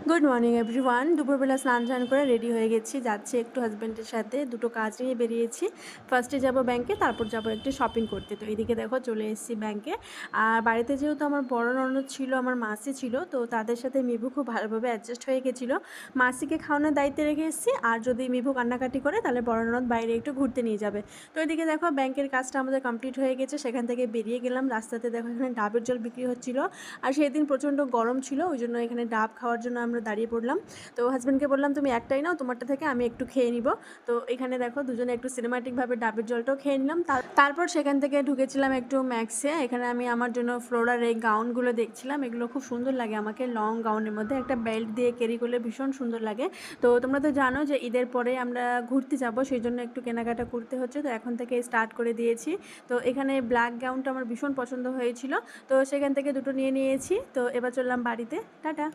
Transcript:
Good morning everyone. দুপুরবেলা স্নান টান করে রেডি হয়ে গেছি, যাচ্ছি একটু হাজব্যান্ডের সাথে, দুটো কাজ নিয়ে বেরিয়েছি। ফার্স্টে যাব ব্যাংকে, তারপর যাব একটু শপিং করতে। তো এদিকে দেখো চলে এসেছি ব্যাংকে। আর বাড়িতে যেহেতু আমার বড় ননদ ছিল, আমার মাসি ছিল, তো তাদের সাথে মিভু খুব ভালোভাবে অ্যাডজাস্ট হয়ে গেছিলো। মাসিকে খাওয়ানোর দায়িত্বে রেখে এসেছি, আর যদি মিভু কান্নাকাটি করে তাহলে বড় ননদ বাইরে একটু ঘুরতে নিয়ে যাবে। তো এদিকে দেখো ব্যাংকের কাজটা আমাদের কমপ্লিট হয়ে গেছে, সেখান থেকে বেরিয়ে গেলাম। রাস্তাতে দেখো এখানে ডাবের জল বিক্রি হচ্ছিলো, আর সেদিন প্রচণ্ড গরম ছিল, ওই জন্য এখানে ডাব খাওয়ার জন্য আমরা দাঁড়িয়ে পড়লাম। তো হাজব্যান্ডকে বললাম তুমি একটাই নাও, তোমারটা থেকে আমি একটু খেয়ে নিব। তো এখানে দেখো দুজনে একটু সিনেমাটিকভাবে ডাবের জলটাও খেয়ে নিলাম। তারপর সেখান থেকে ঢুকেছিলাম একটু ম্যাক্সে। এখানে আমি আমার জন্য ফ্লোরার এই গাউনগুলো দেখছিলাম, এগুলো খুব সুন্দর লাগে আমাকে। লং গাউনের মধ্যে একটা বেল্ট দিয়ে ক্যারি করলে ভীষণ সুন্দর লাগে। তো তোমরা তো জানো যে ঈদের পরে আমরা ঘুরতে যাব, সেই জন্য একটু কেনাকাটা করতে হচ্ছে, তো এখন থেকে স্টার্ট করে দিয়েছি। তো এখানে ব্ল্যাক গাউনটা আমার ভীষণ পছন্দ হয়েছিল, তো সেখান থেকে দুটো নিয়ে নিয়েছি। তো এবার চললাম বাড়িতে। টাটা।